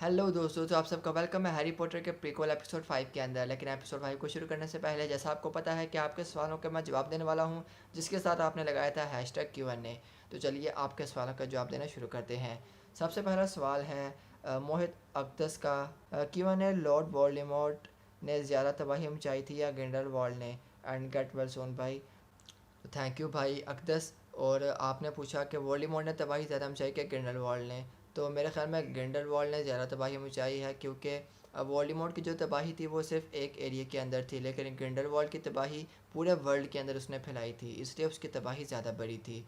Hello दोस्तों, तो आप सबका वेलकम है हैरी पॉटर के प्रीक्वल एपिसोड 5 के अंदर। लेकिन एपिसोड 5 को शुरू करने से पहले जैसा आपको पता है कि आपके सवालों के मैं जवाब देने वाला हूं, जिसके साथ आपने लगाया था हैशटैग Q&A। तो चलिए आपके सवालों का जवाब देना शुरू करते हैं। सबसे पहला सवाल है मोहित अक्तस का। Q&A लॉर्ड वोल्डेमॉर्ट ने ज़्यादा तबाही मचाई थी या ग्रिंडेलवाल्ड ने? एंड गेट वेल सोन भाई। थैंक यू भाई अकदस। और आपने पूछा कि वोल्डेमॉर्ट ने तबाही ज़्यादा मचाई कि ग्रिंडेलवाल्ड ने? तो मेरे ख्याल में ग्रिंडेलवाल्ड ने ज़्यादा तबाही मचाई है, क्योंकि वोल्डेमॉर्ट की जो तबाही थी वो सिर्फ एक एरिया के अंदर थी, लेकिन ग्रिंडेलवाल्ड की तबाही पूरे वर्ल्ड के अंदर उसने फैलाई थी, इसलिए उसकी तबाही ज़्यादा बड़ी थी।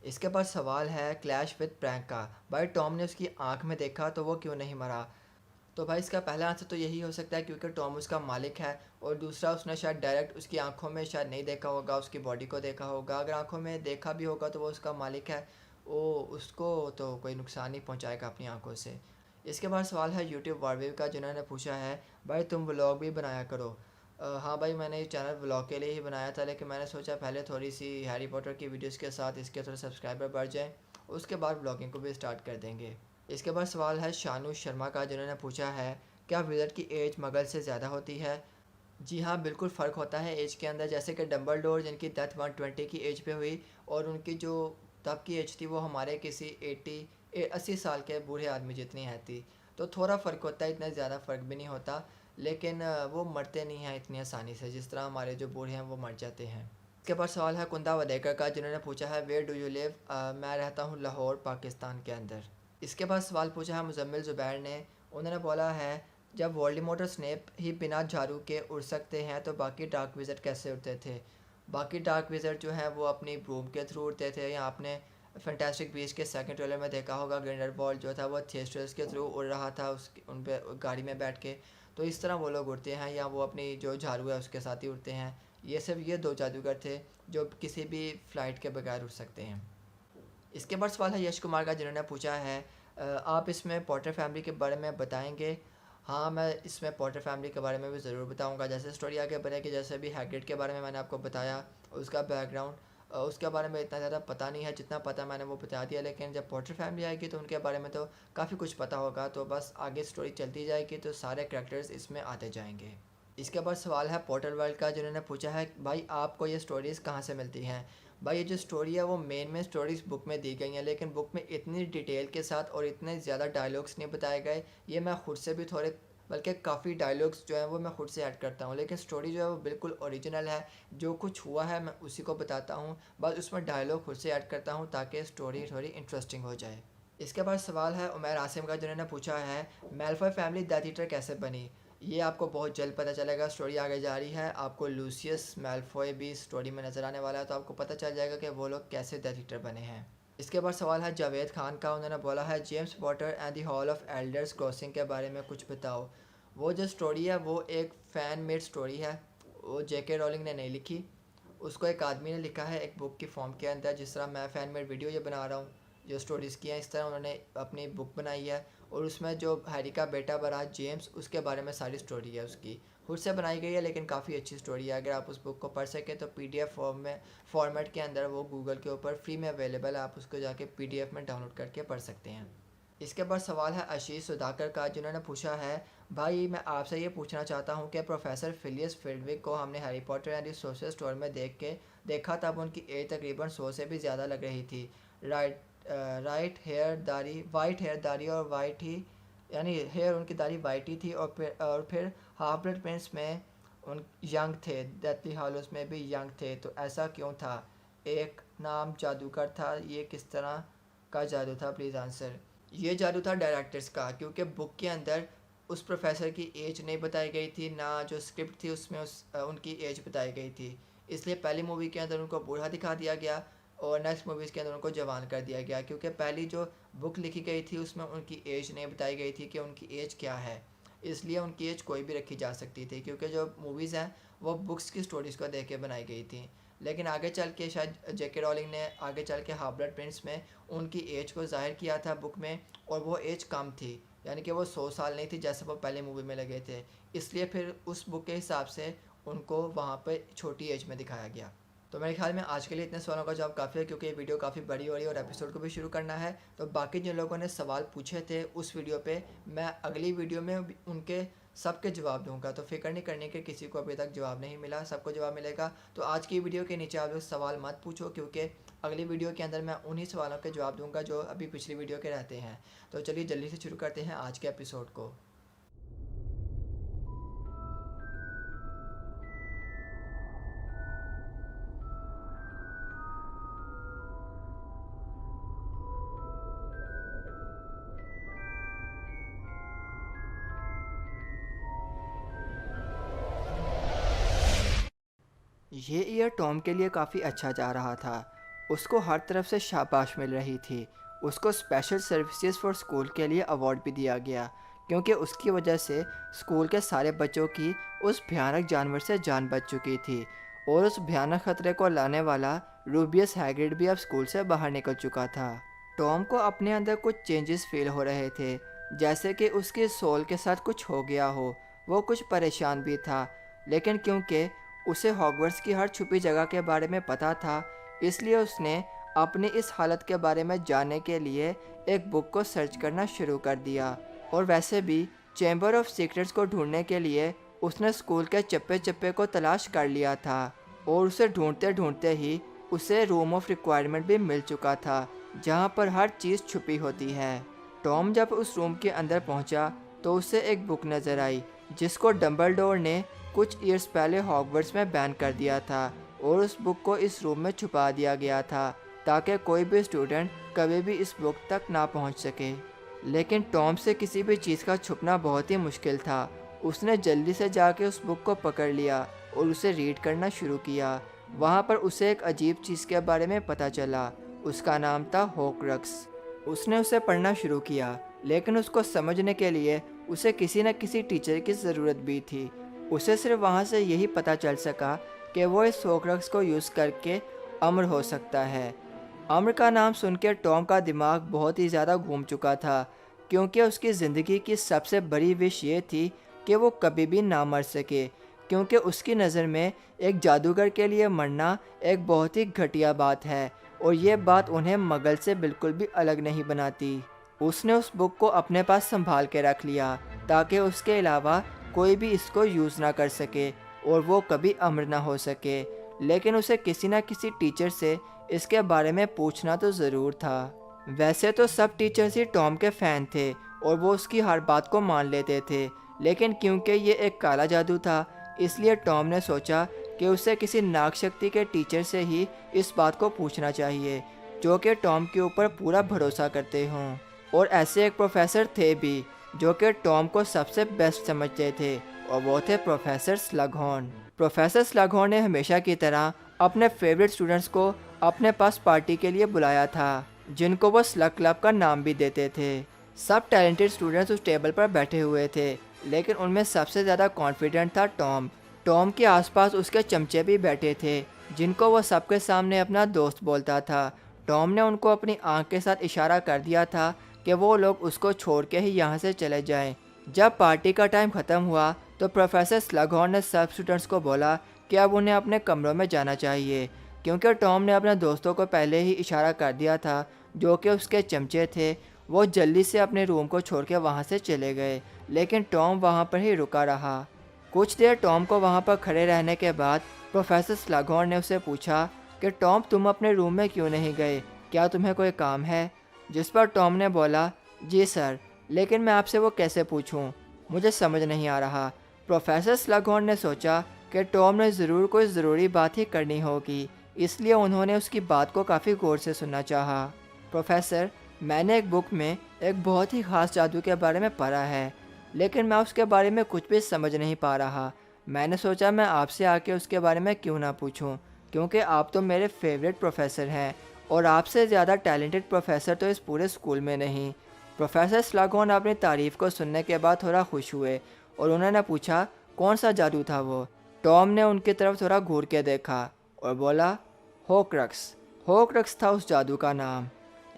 इसके बाद सवाल है क्लैश विद प्रैंक का। भाई टॉम ने उसकी आंख में देखा तो वो क्यों नहीं मरा? तो भाई इसका पहला आंसर तो यही हो सकता है क्योंकि टॉम उसका मालिक है, और दूसरा उसने शायद डायरेक्ट उसकी आंखों में शायद नहीं देखा होगा, उसकी बॉडी को देखा होगा। अगर आंखों में देखा भी होगा तो वो उसका मालिक है, वो उसको तो कोई नुकसान नहीं पहुंचाएगा अपनी आंखों से। इसके बाद सवाल है यूट्यूब वारवेव का, जिन्होंने पूछा है भाई तुम व्लॉग भी बनाया करो। हाँ भाई, मैंने ये चैनल व्लॉग के लिए ही बनाया था, लेकिन मैंने सोचा पहले थोड़ी सी हैरी पॉटर की वीडियोज़ के साथ इसके थोड़े सब्सक्राइबर बढ़ जाएँ, उसके बाद ब्लॉगिंग को भी स्टार्ट कर देंगे। इसके बाद सवाल है शानू शर्मा का, जिन्होंने पूछा है क्या विज़र्ड की एज मगल से ज़्यादा होती है? जी हाँ, बिल्कुल फ़र्क होता है एज के अंदर। जैसे कि डंबलडोर जिनकी डेथ 120 की एज पे हुई, और उनकी जो तब की एज थी वो हमारे किसी 80 साल के बूढ़े आदमी जितनी है थी। तो थोड़ा फ़र्क होता है, इतना ज़्यादा फ़र्क भी नहीं होता। लेकिन वो मरते नहीं हैं इतनी आसानी से जिस तरह हमारे जो बूढ़े हैं वो मर जाते हैं। इसके बाद सवाल है कुंदा वडेकर का, जिन्होंने पूछा है वेयर डू यू लिव? मैं रहता हूँ लाहौर, पाकिस्तान के अंदर। इसके बाद सवाल पूछा है मुजम्मिल ज़ुबैर ने। उन्होंने बोला है जब वोल्डेमॉर्ट और स्नेप ही बिना झाड़ू के उड़ सकते हैं तो बाकी डार्क विज़र्ड कैसे उड़ते थे? बाकी डार्क विज़र्ड जो हैं वो अपनी ब्रूम के थ्रू उड़ते थे, या आपने फैंटास्टिक बीस्ट के सेकंड ट्रेलर में देखा होगा ग्रिंडेलवाल्ड जो था वो थेस्टर्स के थ्रू उड़ रहा था, उस उन पे गाड़ी में बैठ के। तो इस तरह वो लोग उड़ते हैं, या वो अपनी जो झाड़ू है उसके साथ ही उड़ते हैं। ये सिर्फ ये दो जादूगर थे जो किसी भी फ़्लाइट के बगैर उड़ सकते हैं। इसके बाद सवाल है यश कुमार का, जिन्होंने पूछा है आप इसमें पॉटर फैमिली के बारे में बताएंगे? हाँ, मैं इसमें पॉटर फैमिली के बारे में भी ज़रूर बताऊंगा। जैसे स्टोरी आगे बनेगी, जैसे भी हैग्रिड के बारे में मैंने आपको बताया, उसका बैकग्राउंड, उसके बारे में इतना ज़्यादा पता नहीं है, जितना पता मैंने वो बता दिया। लेकिन जब पॉटर फैमिली आएगी तो उनके बारे में तो काफ़ी कुछ पता होगा। तो बस आगे स्टोरी चलती जाएगी तो सारे करेक्टर्स इसमें आते जाएंगे। इसके बाद सवाल है पोर्टल वर्ल्ड का, जिन्होंने पूछा है भाई आपको ये स्टोरीज़ कहाँ से मिलती हैं? भाई ये जो स्टोरी है वो मेन स्टोरीज़ बुक में दी गई हैं, लेकिन बुक में इतनी डिटेल के साथ और इतने ज़्यादा डायलॉग्स नहीं बताए गए। ये मैं खुद से भी थोड़े, बल्कि काफ़ी डायलॉग्स जो हैं वो मैं खुद से ऐड करता हूँ, लेकिन स्टोरी जो है वो बिल्कुल ओरिजिनल है। जो कुछ हुआ है मैं उसी को बताता हूँ, बस उसमें डायलॉग खुद से ऐड करता हूँ ताकि स्टोरी थोड़ी इंटरेस्टिंग हो जाए। इसके बाद सवाल है उमैर आसिम का, जिन्होंने पूछा है मेलफॉय फैमिली डेथ ईटर कैसे बनी? ये आपको बहुत जल्द पता चलेगा। स्टोरी आगे जा रही है, आपको लूसियस मेलफॉय भी स्टोरी में नज़र आने वाला है, तो आपको पता चल जाएगा कि वो लोग कैसे डेथ ईटर बने हैं। इसके बाद सवाल है जावेद खान का। उन्होंने बोला है James Potter and the hall of elders crossing के बारे में कुछ बताओ। वो जो स्टोरी है वो एक फ़ैन मेड स्टोरी है, वो जेके रोलिंग ने नहीं लिखी, उसको एक आदमी ने लिखा है एक बुक की फॉर्म के अंदर। जिस तरह मैं फ़ैन मेड वीडियो ये बना रहा हूँ, जो स्टोरीज़ की हैं, इस तरह उन्होंने अपनी बुक बनाई है, और उसमें जो हैरी का बेटा बड़ा जेम्स, उसके बारे में सारी स्टोरी है उसकी। खुद से बनाई गई है, लेकिन काफ़ी अच्छी स्टोरी है। अगर आप उस बुक को पढ़ सकें तो पीडीएफ फॉर्म में, फॉर्मेट के अंदर वो गूगल के ऊपर फ्री में अवेलेबल है, आप उसको जाके पीडीएफ में डाउनलोड करके पढ़ सकते हैं। इसके बाद सवाल है आशीष सुधाकर का, जिन्होंने पूछा है भाई मैं आपसे ये पूछना चाहता हूँ कि प्रोफेसर फिलियस फिल्डविक को हमने Harry Potter and the sources store में देखा, तब उनकी एज तकरीबन 100 से भी ज़्यादा लग रही थी। राइट, वाइट हेयर दाढ़ी और वाइट ही, यानी हेयर उनकी दाढ़ी वाइट ही थी, और फिर हाफ ब्लड प्रिंस में उन यंग थे, डेथली हालोस में भी यंग थे, तो ऐसा क्यों था? एक नाम जादूगर था, ये किस तरह का जादू था? Please answer. ये जादू था डायरेक्टर्स का, क्योंकि बुक के अंदर उस प्रोफेसर की एज नहीं बताई गई थी, ना जो स्क्रिप्ट थी उसमें उनकी एज बताई गई थी। इसलिए पहली मूवी के अंदर उनको बूढ़ा दिखा दिया गया, और नेक्स्ट मूवीज़ के अंदर उनको जवान कर दिया गया, क्योंकि पहली जो बुक लिखी गई थी उसमें उनकी एज नहीं बताई गई थी कि उनकी एज क्या है। इसलिए उनकी एज कोई भी रखी जा सकती थी, क्योंकि जो मूवीज़ हैं वो बुक्स की स्टोरीज़ को देख के बनाई गई थी। लेकिन आगे चल के शायद जेके रॉलिंग ने आगे चल के हाफ ब्लड प्रिंस में उनकी एज को ज़ाहिर किया था बुक में, और वो एज कम थी, यानी कि वो 100 साल नहीं थी जैसे वो पहले मूवी में लगे थे। इसलिए फिर उस बुक के हिसाब से उनको वहाँ पे छोटी एज में दिखाया गया। तो मेरे ख्याल में आज के लिए इतने सवालों का जवाब काफ़ी है, क्योंकि ये वीडियो काफ़ी बड़ी हो रही है और एपिसोड को भी शुरू करना है। तो बाकी जिन लोगों ने सवाल पूछे थे उस वीडियो पे, मैं अगली वीडियो में भी उनके सबके जवाब दूंगा। तो फिक्र नहीं करने के, किसी को अभी तक जवाब नहीं मिला, सबको जवाब मिलेगा। तो आज की वीडियो के नीचे आप लोग सवाल मत पूछो, क्योंकि अगली वीडियो के अंदर मैं उन्हीं सवालों के जवाब दूंगा जो अभी पिछली वीडियो के रहते हैं। तो चलिए जल्दी से शुरू करते हैं आज के एपिसोड को। ये ईयर टॉम के लिए काफ़ी अच्छा जा रहा था। उसको हर तरफ से शाबाश मिल रही थी। उसको स्पेशल सर्विसेज फॉर स्कूल के लिए अवार्ड भी दिया गया, क्योंकि उसकी वजह से स्कूल के सारे बच्चों की उस भयानक जानवर से जान बच चुकी थी। और उस भयानक खतरे को लाने वाला रूबियस हैग्रिड भी अब स्कूल से बाहर निकल चुका था। टॉम को अपने अंदर कुछ चेंजेस फील हो रहे थे, जैसे कि उसके सोल के साथ कुछ हो गया हो। वो कुछ परेशान भी था, लेकिन क्योंकि उसे हॉगवर्ट्स की हर छुपी जगह के बारे में पता था, इसलिए उसने अपनी इस हालत के बारे में जानने के लिए एक बुक को सर्च करना शुरू कर दिया। और वैसे भी चैम्बर ऑफ सीक्रेट्स को ढूंढने के लिए उसने स्कूल के चप्पे चप्पे को तलाश कर लिया था। और उसे ढूंढते ढूंढते ही उसे रूम ऑफ रिक्वायरमेंट भी मिल चुका था, जहाँ पर हर चीज़ छुपी होती है। टॉम जब उस रूम के अंदर पहुँचा तो उसे एक बुक नज़र आई, जिसको डम्बलडोर ने कुछ ईयर्स पहले हॉगवर्ट्स में बैन कर दिया था। और उस बुक को इस रूम में छुपा दिया गया था, ताकि कोई भी स्टूडेंट कभी भी इस बुक तक ना पहुंच सके। लेकिन टॉम से किसी भी चीज़ का छुपना बहुत ही मुश्किल था। उसने जल्दी से जाके उस बुक को पकड़ लिया और उसे रीड करना शुरू किया। वहाँ पर उसे एक अजीब चीज़ के बारे में पता चला। उसका नाम था हॉकरक्स। उसने उसे पढ़ना शुरू किया, लेकिन उसको समझने के लिए उसे किसी न किसी टीचर की ज़रूरत भी थी। उसे सिर्फ वहाँ से यही पता चल सका कि वो इस हॉकरक्स को यूज़ करके अमर हो सकता है। अमर का नाम सुन के टॉम का दिमाग बहुत ही ज़्यादा घूम चुका था, क्योंकि उसकी ज़िंदगी की सबसे बड़ी विश ये थी कि वो कभी भी ना मर सके, क्योंकि उसकी नज़र में एक जादूगर के लिए मरना एक बहुत ही घटिया बात है। और ये बात उन्हें मगल से बिल्कुल भी अलग नहीं बनाती। उसने उस बुक को अपने पास संभाल के रख लिया, ताकि उसके अलावा कोई भी इसको यूज़ ना कर सके और वो कभी अमर ना हो सके। लेकिन उसे किसी न किसी टीचर से इसके बारे में पूछना तो ज़रूर था। वैसे तो सब टीचर्स ही टॉम के फ़ैन थे और वो उसकी हर बात को मान लेते थे, लेकिन क्योंकि ये एक काला जादू था, इसलिए टॉम ने सोचा कि उसे किसी नागशक्ति के टीचर से ही इस बात को पूछना चाहिए, जो कि टॉम के ऊपर पूरा भरोसा करते हों। और ऐसे एक प्रोफेसर थे भी जो कि टॉम को सबसे बेस्ट समझते थे, और वो थे प्रोफेसर स्लगहॉर्न। प्रोफेसर स्लगहॉर्न ने हमेशा की तरह अपने फेवरेट स्टूडेंट्स को अपने पास पार्टी के लिए बुलाया था, जिनको वो स्लग क्लब का नाम भी देते थे। सब टैलेंटेड स्टूडेंट्स उस टेबल पर बैठे हुए थे, लेकिन उनमें सबसे ज़्यादा कॉन्फिडेंट था टॉम। टॉम के आसपास उसके चमचे भी बैठे थे, जिनको वो सबके सामने अपना दोस्त बोलता था। टॉम ने उनको अपनी आंख के साथ इशारा कर दिया था कि वो लोग उसको छोड़ के ही यहाँ से चले जाएं। जब पार्टी का टाइम ख़त्म हुआ तो प्रोफेसर स्लगहॉर्न ने सब स्टूडेंट्स को बोला कि अब उन्हें अपने कमरों में जाना चाहिए, क्योंकि टॉम ने अपने दोस्तों को पहले ही इशारा कर दिया था, जो कि उसके चमचे थे। वो जल्दी से अपने रूम को छोड़ के वहाँ से चले गए, लेकिन टॉम वहाँ पर ही रुका रहा। कुछ देर टॉम को वहाँ पर खड़े रहने के बाद प्रोफेसर स्लगहॉर्न ने उसे पूछा कि टॉम, तुम अपने रूम में क्यों नहीं गए? क्या तुम्हें कोई काम है? जिस पर टॉम ने बोला, जी सर, लेकिन मैं आपसे वो कैसे पूछूं? मुझे समझ नहीं आ रहा। प्रोफेसर स्लगहॉर्न ने सोचा कि टॉम ने ज़रूर कोई ज़रूरी बात ही करनी होगी, इसलिए उन्होंने उसकी बात को काफ़ी गौर से सुनना चाहा। प्रोफेसर, मैंने एक बुक में एक बहुत ही ख़ास जादू के बारे में पढ़ा है, लेकिन मैं उसके बारे में कुछ भी समझ नहीं पा रहा। मैंने सोचा मैं आपसे आके उसके बारे में क्यों ना पूछूं, क्योंकि आप तो मेरे फेवरेट प्रोफेसर हैं और आपसे ज़्यादा टैलेंटेड प्रोफेसर तो इस पूरे स्कूल में नहीं। प्रोफेसर स्लगहॉर्न अपनी तारीफ़ को सुनने के बाद थोड़ा खुश हुए और उन्होंने पूछा, कौन सा जादू था वो? टॉम ने उनकी तरफ थोड़ा घूर के देखा और बोला, हॉकरक्स। हॉकरक्स था उस जादू का नाम।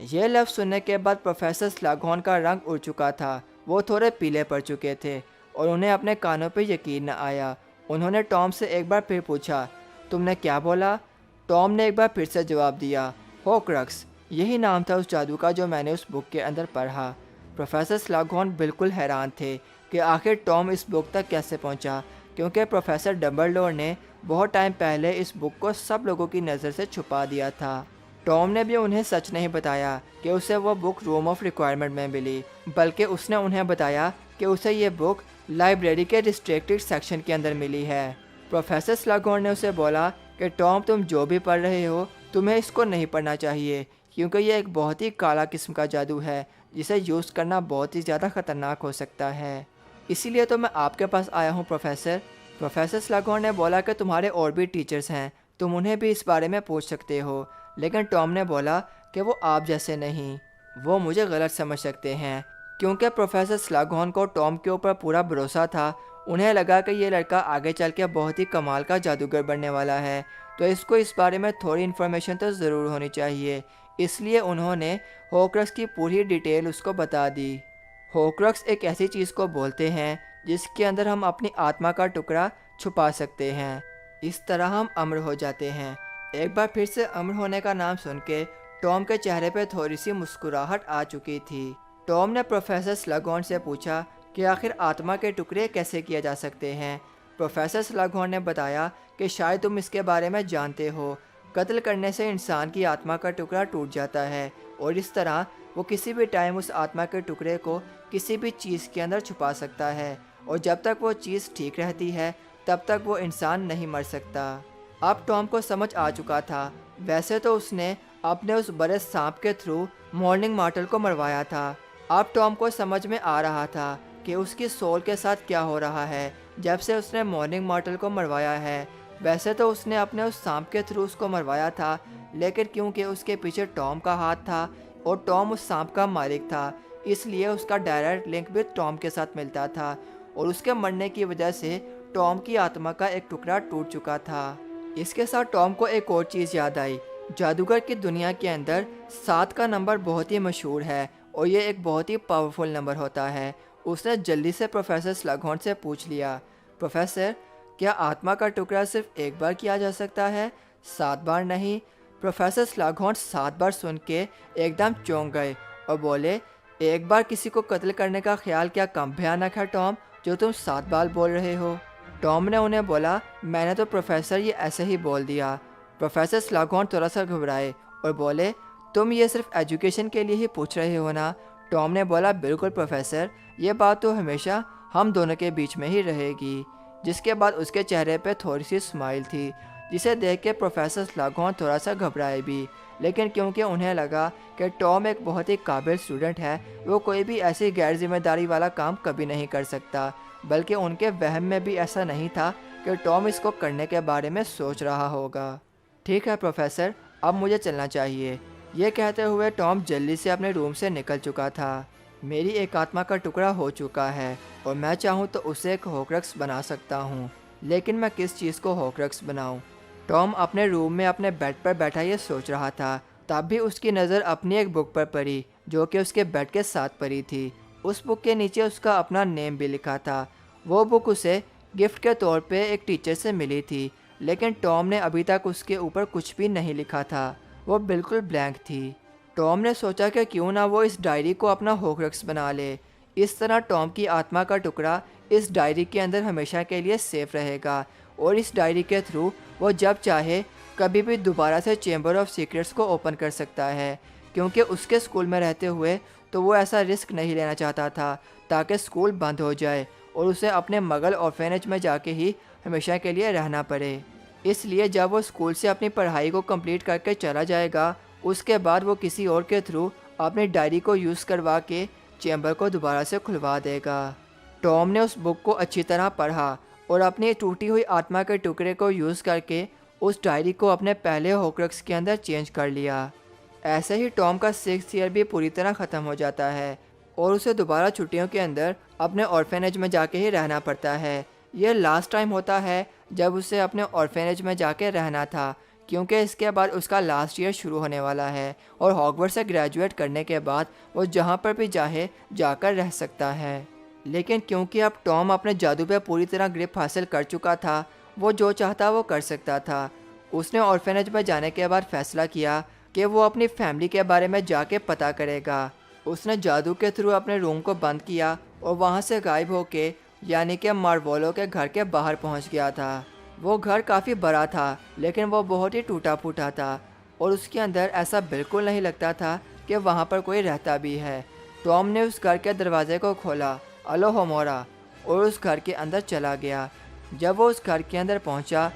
ये लफ्ज़ सुनने के बाद प्रोफेसर स्लगहॉर्न का रंग उड़ चुका था। वो थोड़े पीले पड़ चुके थे और उन्हें अपने कानों पर यकीन न आया। उन्होंने टॉम से एक बार फिर पूछा, तुमने क्या बोला? टॉम ने एक बार फिर से जवाब दिया, होक्रक्स, यही नाम था उस जादू का जो मैंने उस बुक के अंदर पढ़ा। प्रोफेसर स्लगहॉर्न बिल्कुल हैरान थे कि आखिर टॉम इस बुक तक कैसे पहुंचा, क्योंकि प्रोफेसर डंबलडोर ने बहुत टाइम पहले इस बुक को सब लोगों की नज़र से छुपा दिया था। टॉम ने भी उन्हें सच नहीं बताया कि उसे वो बुक रूम ऑफ रिक्वायरमेंट में मिली, बल्कि उसने उन्हें बताया कि उसे ये बुक लाइब्रेरी के रिस्ट्रिक्टेड सेक्शन के अंदर मिली है। प्रोफेसर स्लगहॉर्न ने उसे बोला कि टॉम, तुम जो भी पढ़ रहे हो तुम्हें इसको नहीं पढ़ना चाहिए, क्योंकि ये एक बहुत ही काला किस्म का जादू है जिसे यूज़ करना बहुत ही ज़्यादा ख़तरनाक हो सकता है। इसीलिए तो मैं आपके पास आया हूँ प्रोफेसर। प्रोफेसर स्लगहॉर्न ने बोला कि तुम्हारे और भी टीचर्स हैं, तुम उन्हें भी इस बारे में पूछ सकते हो। लेकिन टॉम ने बोला कि वो आप जैसे नहीं, वो मुझे गलत समझ सकते हैं। क्योंकि प्रोफेसर स्लगहॉर्न को टॉम के ऊपर पूरा भरोसा था, उन्हें लगा कि ये लड़का आगे चल के बहुत ही कमाल का जादूगर बनने वाला है, तो इसको इस बारे में थोड़ी इन्फॉर्मेशन तो ज़रूर होनी चाहिए। इसलिए उन्होंने होक्रक्स की पूरी डिटेल उसको बता दी। होक्रक्स एक ऐसी चीज़ को बोलते हैं जिसके अंदर हम अपनी आत्मा का टुकड़ा छुपा सकते हैं। इस तरह हम अमर हो जाते हैं। एक बार फिर से अमर होने का नाम सुन के टॉम के चेहरे पे थोड़ी सी मुस्कुराहट आ चुकी थी। टॉम ने प्रोफेसर स्लगहॉर्न से पूछा कि आखिर आत्मा के टुकड़े कैसे किए जा सकते हैं। प्रोफेसर स्लगहॉर्न ने बताया कि शायद तुम इसके बारे में जानते हो, कत्ल करने से इंसान की आत्मा का टुकड़ा टूट जाता है और इस तरह वो किसी भी टाइम उस आत्मा के टुकड़े को किसी भी चीज़ के अंदर छुपा सकता है, और जब तक वो चीज़ ठीक रहती है तब तक वो इंसान नहीं मर सकता। अब टॉम को समझ आ चुका था। वैसे तो उसने अपने उस बड़े सांप के थ्रू मॉर्निंग मॉर्टल को मरवाया था। अब टॉम को समझ में आ रहा था कि उसकी सोल के साथ क्या हो रहा है जब से उसने मॉर्निंग मॉर्टल को मरवाया है। वैसे तो उसने अपने उस सांप के थ्रू उसको मरवाया था, लेकिन क्योंकि उसके पीछे टॉम का हाथ था और टॉम उस सांप का मालिक था, इसलिए उसका डायरेक्ट लिंक भी टॉम के साथ मिलता था, और उसके मरने की वजह से टॉम की आत्मा का एक टुकड़ा टूट चुका था। इसके साथ टॉम को एक और चीज़ याद आई। जादूगर की दुनिया के अंदर 7 का नंबर बहुत ही मशहूर है और ये एक बहुत ही पावरफुल नंबर होता है। उसने जल्दी से प्रोफेसर स्लगहॉर्न से पूछ लिया, प्रोफेसर, क्या आत्मा का टुकड़ा सिर्फ एक बार किया जा सकता है, 7 बार नहीं? प्रोफेसर स्लगहॉर्न 7 बार सुन के एकदम चौंक गए और बोले, एक बार किसी को कत्ल करने का ख्याल क्या कम भयानक है टॉम, जो तुम 7 बार बोल रहे हो? टॉम ने उन्हें बोला, मैंने तो प्रोफेसर ये ऐसे ही बोल दिया। प्रोफेसर स्लगहॉर्न थोड़ा सा घबराए और बोले, तुम ये सिर्फ एजुकेशन के लिए ही पूछ रहे हो ना? टॉम ने बोला, बिल्कुल प्रोफेसर, ये बात तो हमेशा हम दोनों के बीच में ही रहेगी। जिसके बाद उसके चेहरे पे थोड़ी सी स्माइल थी, जिसे देख के प्रोफेसर स्लगहॉर्न थोड़ा सा घबराए भी, लेकिन क्योंकि उन्हें लगा कि टॉम एक बहुत ही काबिल स्टूडेंट है, वो कोई भी ऐसी गैर जिम्मेदारी वाला काम कभी नहीं कर सकता, बल्कि उनके वहम में भी ऐसा नहीं था कि टॉम इसको करने के बारे में सोच रहा होगा। ठीक है प्रोफेसर, अब मुझे चलना चाहिए। ये कहते हुए टॉम जल्दी से अपने रूम से निकल चुका था। मेरी एक आत्मा का टुकड़ा हो चुका है और मैं चाहूँ तो उसे एक होक्रक्स बना सकता हूँ, लेकिन मैं किस चीज़ को होक्रक्स बनाऊँ? टॉम अपने रूम में अपने बेड पर बैठा ये सोच रहा था। तब भी उसकी नज़र अपनी एक बुक पर पड़ी जो कि उसके बेड के साथ पड़ी थी। उस बुक के नीचे उसका अपना नेम भी लिखा था। वो बुक उसे गिफ्ट के तौर पे एक टीचर से मिली थी, लेकिन टॉम ने अभी तक उसके ऊपर कुछ भी नहीं लिखा था। वो बिल्कुल ब्लैंक थी। टॉम ने सोचा कि क्यों ना वो इस डायरी को अपना होक्रक्स बना ले। इस तरह टॉम की आत्मा का टुकड़ा इस डायरी के अंदर हमेशा के लिए सेफ रहेगा और इस डायरी के थ्रू वो जब चाहे कभी भी दोबारा से चैम्बर ऑफ सीक्रेट्स को ओपन कर सकता है, क्योंकि उसके स्कूल में रहते हुए तो वो ऐसा रिस्क नहीं लेना चाहता था ताकि स्कूल बंद हो जाए और उसे अपने मगल ऑर्फेनेज में जाके ही हमेशा के लिए रहना पड़े। इसलिए जब वो स्कूल से अपनी पढ़ाई को कंप्लीट करके चला जाएगा, उसके बाद वो किसी और के थ्रू अपनी डायरी को यूज़ करवा के चैम्बर को दोबारा से खुलवा देगा। टॉम ने उस बुक को अच्छी तरह पढ़ा और अपनी टूटी हुई आत्मा के टुकड़े को यूज़ करके उस डायरी को अपने पहले होक्रक्स के अंदर चेंज कर लिया। ऐसे ही टॉम का 6th ईयर भी पूरी तरह ख़त्म हो जाता है और उसे दोबारा छुट्टियों के अंदर अपने ऑर्फेनेज में जाके ही रहना पड़ता है। यह लास्ट टाइम होता है जब उसे अपने ऑर्फेनेज में जाके रहना था, क्योंकि इसके बाद उसका लास्ट ईयर शुरू होने वाला है और हॉगवर्ट्स से ग्रेजुएट करने के बाद वो जहाँ पर भी चाहे जाकर रह सकता है। लेकिन क्योंकि अब टॉम अपने जादू पे पूरी तरह ग्रिप हासिल कर चुका था, वो जो चाहता वो कर सकता था। उसने ऑर्फेनेज में जाने के बाद फैसला किया कि वो अपनी फैमिली के बारे में जाके पता करेगा। उसने जादू के थ्रू अपने रूम को बंद किया और वहाँ से गायब होके यानी कि मार्वोलो के घर के बाहर पहुँच गया था। वो घर काफ़ी बड़ा था लेकिन वो बहुत ही टूटा फूटा था और उसके अंदर ऐसा बिल्कुल नहीं लगता था कि वहाँ पर कोई रहता भी है। टॉम ने उस घर के दरवाजे को खोला, अलोहोमोरा, और उस घर के अंदर चला गया। जब वो उस घर के अंदर पहुँचा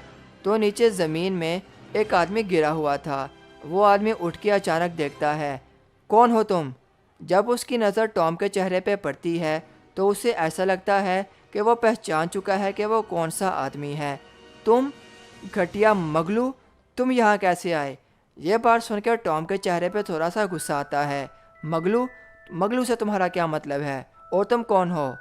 तो नीचे ज़मीन में एक आदमी गिरा हुआ था। वो आदमी उठ के अचानक देखता है, कौन हो तुम? जब उसकी नज़र टॉम के चेहरे पे पड़ती है तो उसे ऐसा लगता है कि वो पहचान चुका है कि वो कौन सा आदमी है। तुम घटिया मगलू, तुम यहाँ कैसे आए? ये बात सुनकर टॉम के चेहरे पे थोड़ा सा गुस्सा आता है। मगलू? मगलू से तुम्हारा क्या मतलब है? और तुम कौन हो?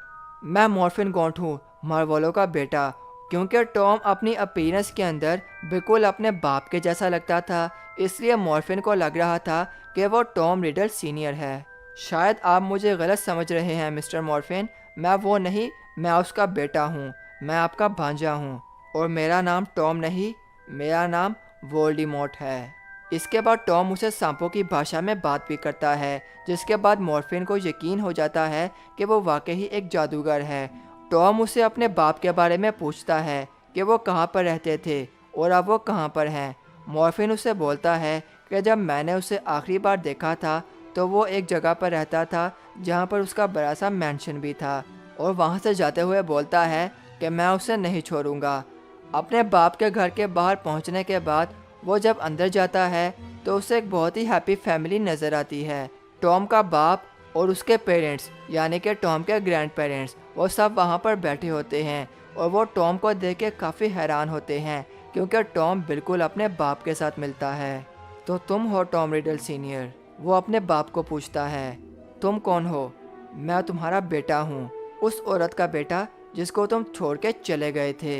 मैं मॉर्फिन गॉन्ट हूँ, मार्वोलो का बेटा। क्योंकि टॉम अपनी अपीयरेंस के अंदर बिल्कुल अपने बाप के जैसा लगता था, इसलिए मॉर्फिन को लग रहा था कि वो टॉम रिडल सीनियर है। शायद आप मुझे गलत समझ रहे हैं मिस्टर मॉर्फिन, मैं वो नहीं, मैं उसका बेटा हूँ, मैं आपका भांजा हूँ और मेरा नाम टॉम नहीं, मेरा नाम वोल्डेमॉर्ट है। इसके बाद टॉम उसे सांपों की भाषा में बात भी करता है, जिसके बाद मॉर्फिन को यकीन हो जाता है कि वो वाकई एक जादूगर है। टॉम उसे अपने बाप के बारे में पूछता है कि वो कहाँ पर रहते थे और अब वो कहाँ पर हैं। मॉर्फिन उसे बोलता है कि जब मैंने उसे आखिरी बार देखा था तो वो एक जगह पर रहता था जहाँ पर उसका बड़ा सा मैंशन भी था, और वहाँ से जाते हुए बोलता है कि मैं उसे नहीं छोड़ूंगा। अपने बाप के घर के बाहर पहुँचने के बाद वो जब अंदर जाता है तो उसे एक बहुत ही हैप्पी फैमिली नज़र आती है। टॉम का बाप और उसके पेरेंट्स यानी कि टॉम के ग्रैंड पेरेंट्स वो सब वहाँ पर बैठे होते हैं और वो टॉम को देख के काफ़ी हैरान होते हैं क्योंकि टॉम बिल्कुल अपने बाप के साथ मिलता है। तो तुम हो टॉम रिडल सीनियर? वो अपने बाप को पूछता है। तुम कौन हो? मैं तुम्हारा बेटा हूँ, उस औरत का बेटा जिसको तुम छोड़ के चले गए थे।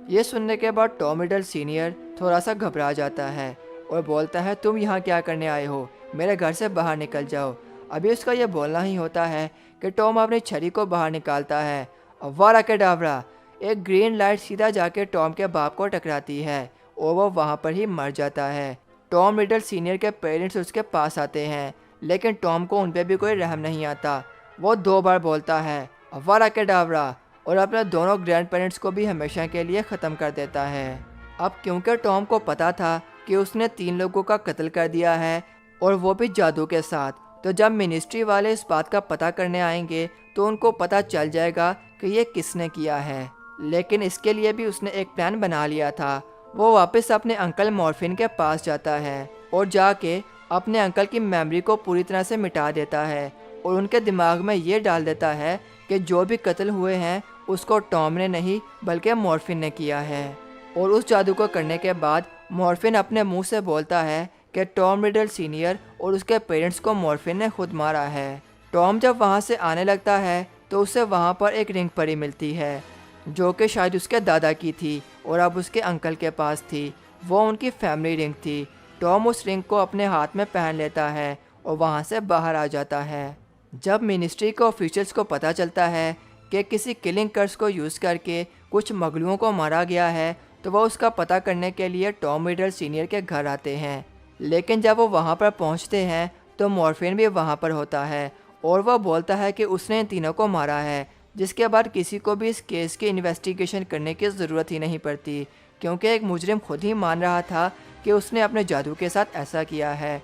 ये सुनने के बाद टॉम रिडल सीनियर थोड़ा सा घबरा जाता है और बोलता है, तुम यहाँ क्या करने आए हो? मेरे घर से बाहर निकल जाओ। अभी उसका ये बोलना ही होता है कि टॉम अपनी छड़ी को बाहर निकालता है। वारा के डावरा, एक ग्रीन लाइट सीधा जाके टॉम के बाप को टकराती है और वो वहाँ पर ही मर जाता है। टॉम रिडल सीनियर के पेरेंट्स उसके पास आते हैं लेकिन टॉम को उन पर भी कोई रहम नहीं आता। वो 2 बार बोलता है वारा के डावरा और अपने दोनों ग्रैंड पेरेंट्स को भी हमेशा के लिए ख़त्म कर देता है। अब क्योंकि टॉम को पता था कि उसने 3 लोगों का कत्ल कर दिया है और वो भी जादू के साथ, तो जब मिनिस्ट्री वाले इस बात का पता करने आएंगे तो उनको पता चल जाएगा कि ये किसने किया है। लेकिन इसके लिए भी उसने एक प्लान बना लिया था। वो वापस अपने अंकल मॉर्फिन के पास जाता है और जाके अपने अंकल की मेमोरी को पूरी तरह से मिटा देता है और उनके दिमाग में ये डाल देता है कि जो भी कत्ल हुए हैं उसको टॉम ने नहीं बल्कि मॉर्फिन ने किया है। और उस जादू को करने के बाद मॉर्फिन अपने मुंह से बोलता है कि टॉम रिडल सीनियर और उसके पेरेंट्स को मॉर्फिन ने खुद मारा है। टॉम जब वहाँ से आने लगता है तो उसे वहाँ पर एक रिंग परी मिलती है जो कि शायद उसके दादा की थी और अब उसके अंकल के पास थी। वो उनकी फैमिली रिंग थी। टॉम उस रिंग को अपने हाथ में पहन लेता है और वहाँ से बाहर आ जाता है। जब मिनिस्ट्री के ऑफिशियल्स को पता चलता है कि किसी किलिंग कर्स को यूज़ करके कुछ मगलुओं को मारा गया है तो वह उसका पता करने के लिए टॉम रिडल सीनियर के घर आते हैं। लेकिन जब वो वहाँ पर पहुँचते हैं तो मॉर्फिन भी वहाँ पर होता है और वह बोलता है कि उसने इन तीनों को मारा है, जिसके बाद किसी को भी इस केस की इन्वेस्टिगेशन करने की ज़रूरत ही नहीं पड़ती क्योंकि एक मुजरिम खुद ही मान रहा था कि उसने अपने जादू के साथ ऐसा किया है।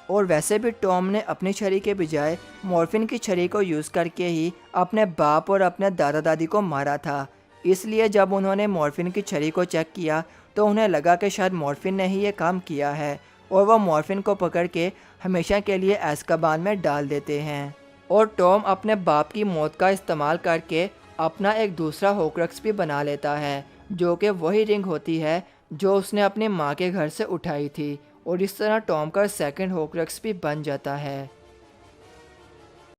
और वैसे भी टॉम ने अपनी छड़ी के बजाय मॉर्फिन की छड़ी को यूज़ करके ही अपने बाप और अपने दादा दादी को मारा था। इसलिए जब उन्होंने मॉर्फिन की छड़ी को चेक किया तो उन्हें लगा कि शायद मॉर्फिन ने ही ये काम किया है और वह मॉर्फिन को पकड़ के हमेशा के लिए एज़्काबान में डाल देते हैं। और टॉम अपने बाप की मौत का इस्तेमाल करके अपना एक दूसरा होक्रक्स भी बना लेता है जो कि वही रिंग होती है जो उसने अपनी माँ के घर से उठाई थी और इस तरह टॉम का सेकंड होक्रक्स भी बन जाता है।